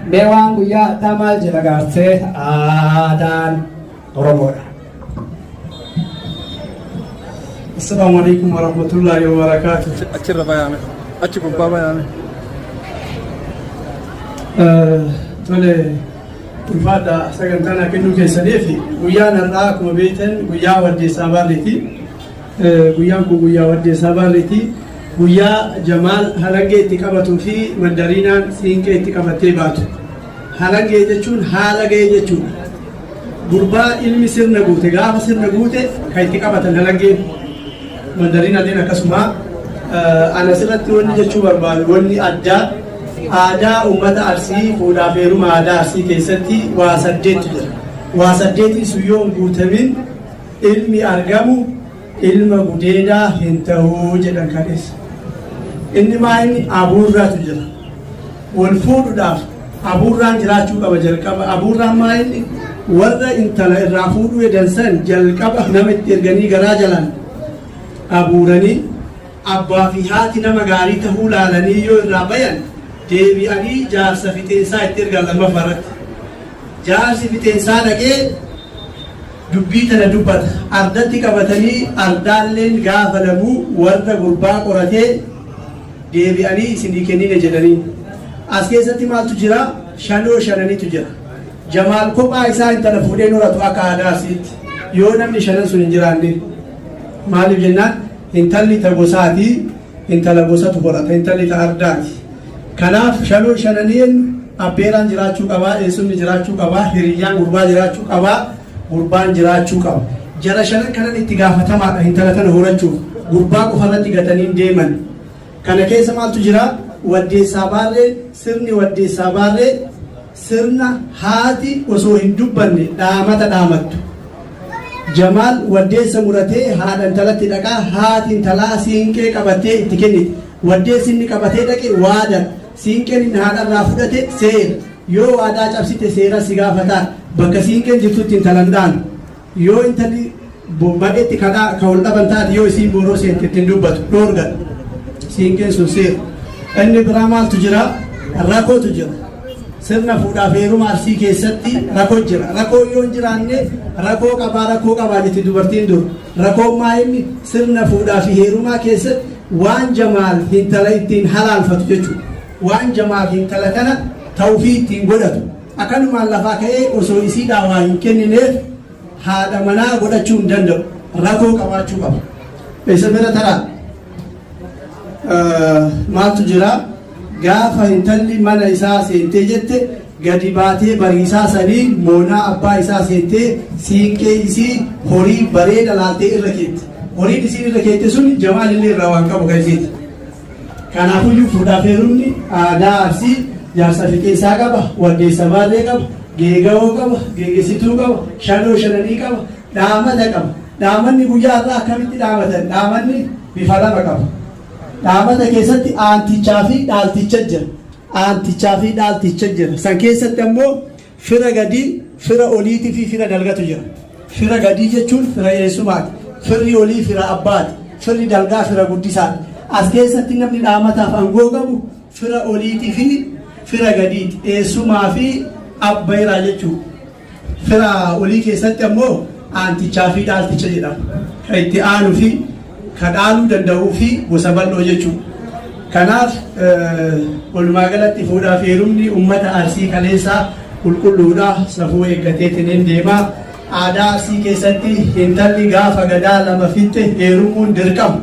Bewang guyyaa tamal jala garsee aadaan Oromoodha. Assalamualaikum warahmatullahi wabarakatuh. Achirra bayaame. Achi gubbaa bayaame. Tole ulfaadha sagantaan kennuu keessanii fi guyyaan har'aa akkuma beektan guyyaa waddeessaa baarreeti. Guyyaan kun guyyaa waddeessaa baarreeti. Guyyaa Jamaal halangee itti qabatuu fi mandariinaan siinqee itti qabattee baatu. Halangee jechuun haala ga'ee jechuudha. Gurbaa ilmi sirna guute gaafa sirna guute kan itti qabatan halangee mandariinaatiin akkasuma ana sirratti wanni jechuu barbaadu wanni addaa aadaa uummata Arsii fuudhaaf heeruma aadaa Arsii keessatti waa 8 jira. Waa 8 sun yoo hin guutamin ilmi argamu ilma gudeedaa hin ta'uu jedhan kaneessa. Inni maayini abuurraatu jira. Wal fuudhuudhaaf abuurraan jiraachuu qaba jalqaba. Abuurraan maayini warra intala irraa fuudhuu edansan jalqaba nama itti erganii garaa jalaan abuuranii abbaa fi haati nama gaarii tahuu laalanii yoo irraa bayan deebi'anii jaarsa fixeensaa itti ergan lamaffaarratti. Jaarsi fixeensaa dhaqee dubbii tana dubbata. Ardatti qabatanii ardaalleen gaafa lamuu warra gurbaa qoratee deebi'anii isinii kennine jedhanii. As keessatti maaltu jira? Shanoo shananitu jira. Jamaal kophaa isaa intala fuudhee horatu akka aadaa Arsiitti. Yoo namni shanan sun hin jiraanne maaliif jennaan intalli ta gosaati, intala gosatu horata, intalli ta ardaati. Kanaaf shanoo shananiin abbeeraan jiraachuu qabaa, eessumni jiraachuu qabaa, hiriyyaan gurbaa jiraachuu qabaa, gurbaan jiraachuu qaba. Jara shanan kanan itti gaafatamaadha intala tana horachuuf. Gurbaa qofarratti gatanii deeman. Kana keessa maaltu jira? Waddeessaa baarree, sirni waddeessaa baarree sirna haati osoo hin dubbanne dhaamata dhaamattu. Jamaal waddeessa muratee haadha intalatti dhaqaa, haati intalaa siinqee qabattee itti kenniti. Waddeessi inni qabatee dhaqe waadaa, siinqeen inni haadharraa fudhate seera. Yoo waadaa cabsite seera si gaafataa. Bakka siinqeen jirtutti intalan dhaanu. Yoo intalli bombadheetti kadhaa ka wal dhaban taate yoo isiin booroo seente ittiin dubbatu dhoorgan. Siinqeen sun seera. Inni biraa maaltu jira? Rakkootu jira. Sirna fuudhaaf heeruma Arsii keessatti rakkoo jira. Rakkoo yoo hin jiraanne rakkoo qabaa jetti dubartiin dur. Rakkoon maayinni sirna fuudhaaf heerumaa keessatti waan Jamaal intala ittiin halaalfatu jechuudha. Waan Jamaal intala kana ta'uufii ittiin godhatu. Akkanumaan lafaa ka'ee osoo isiidhaa waa hin kennineef haadha manaa godhachuu hin danda'u. Rakkoo qabaachuu qaba. Isa bira taraa. Maaltu jira? Gaafa intalli mana isaa seentee jette gadi baatee bariisaa sanii moonaa abbaa isaa seentee siinqee isii horii bareeda laaltee irra keette. Horiin isiin irra keette sun Jamaal illee irraa waan qabu kan Kanaafuyyuu fuudhaaf heerumni aadaa Arsii jaarsa fixeensaa qaba, waddeessa baarree qaba, geegawoo qaba, geegessituu qaba, shanoo shananii qaba, dhaamata qaba. Dhaamanni guyyaa irraa akkamitti dhaamatan? Dhaamanni bifa lama qaba. Dhaamata keessatti aantichaa fi dhaalticha jira. Aantichaa fi dhaalticha jira. San keessatti ammoo fira gadii, fira oliitii fi fira dalgatu jira. Fira gadii jechuun fira eessumaati. Firri olii fira abbaati. Firri dalgaa fira guddisaati. As keessatti namni dhaamataaf aangoo qabu fira oliitii fi fira gadiiti. Eessumaa fi abbayraa jechuudha. Fira olii keessatti ammoo aantichaa fi dhaalticha jedhama. Kan itti aanuu fi kan dhaaluu danda'uu fi gosa bal'oo jechuudha. Kanaaf walumaa galatti fuudhaaf heerumni uummata Arsii kaleessaa qulqulluudha. Safuu eeggateetiin deemaa. Aadaa Arsii keessatti intalli gaafa gadaa lama fixxe heerumuun dirqama.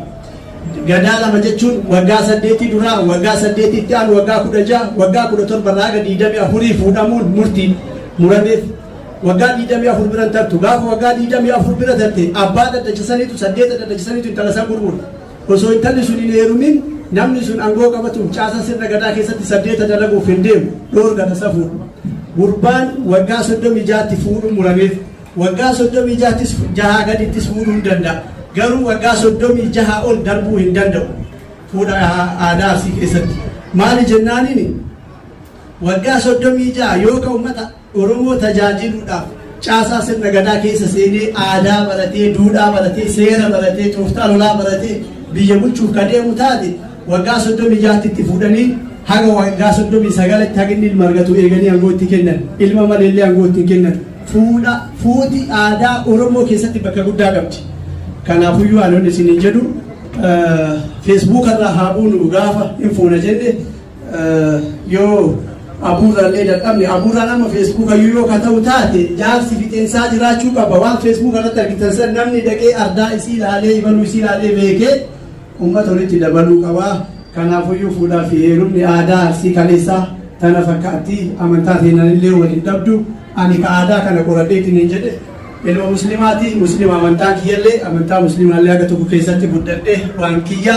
Gadaa lama jechuun waggaa 8 duraa, waggaa 8 itti aanu, waggaa 16, waggaa 17 irraa hanga 24 fuudhamuun murtii murameef. Waggaa 24 bira tartu. Gaafa waggaa 24 bira tarte abbaa daddachisaniitu 8 daddachisaniitu intala san gurgura. Osoo intalli sun hin heerumin namni sun aangoo qabatu caasa sirna gadaa keessatti 8 dalaguuf hin deemu dhoorgata safuudha. Gurbaan waggaa 36tti fuudhu murameef. Waggaa 36ttis jahaa gadittis fuudhuu hin danda'a. Garuu waggaa 36 ol darbuu hin danda'u. Fuudha aadaa Arsii keessatti. Maali jennaaniin waggaa 36 yoo ka uummata Oromoo tajaajiluudhaaf caasaa sirna gadaa keessa seenee aadaa baratee, duudhaa baratee, seera baratee, tooftaa lolaa baratee biyya bulchuuf ka deemu taate waggaa 36tti fuudhanii haga waggaa 39 haga inni ilma argatu eeganii aangootti kennan ilma maleellee aangootti kennan fuudhi aadaa Oromoo keessatti bakka guddaa qabdi. Kanaafuyyuu haalonni isiniin jedhu Facebook irraa haa buunu gaafa hin fuuna jenne yoo abuurraallee dadhabne abuurraan amma Facebook ayyuu yoo ka ta'u taate jaarsi fixeensaa jiraachuu qaba waan Facebook irratti argitan san namni dhaqee ardaa isii ilaalee ibaluu isii ilaalee beekee uummata walitti dabaluu qabaa. Kanaafuyyuu fuudhaa fi heerumni aadaa arsii kaleessaa tana fakkaatti amantaa seenanillee waliin dhabdu ani ka aadaa kana qoradheetiin hin jedhe ilma muslimaati muslima amantaan kiyyallee amantaa muslimaallee haga tokko keessatti guddadhe waan kiyya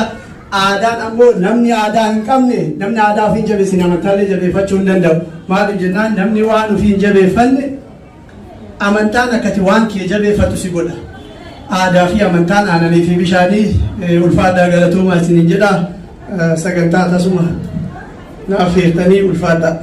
aadaan ammoo namni aadaa hin qabne namni aadaa ofii hin jabeessine amantaalee jabeeffachuu hin danda'u maaliif jennaan namni waan ofii hin jabeeffanne amantaan akkati waan kee jabeeffatu si godha aadaa fi amantaan aananii fi bishaanii ulfaadhaa galatoomaa isiniin jedha sagantaa tasuma na affeertanii ulfaadhaa.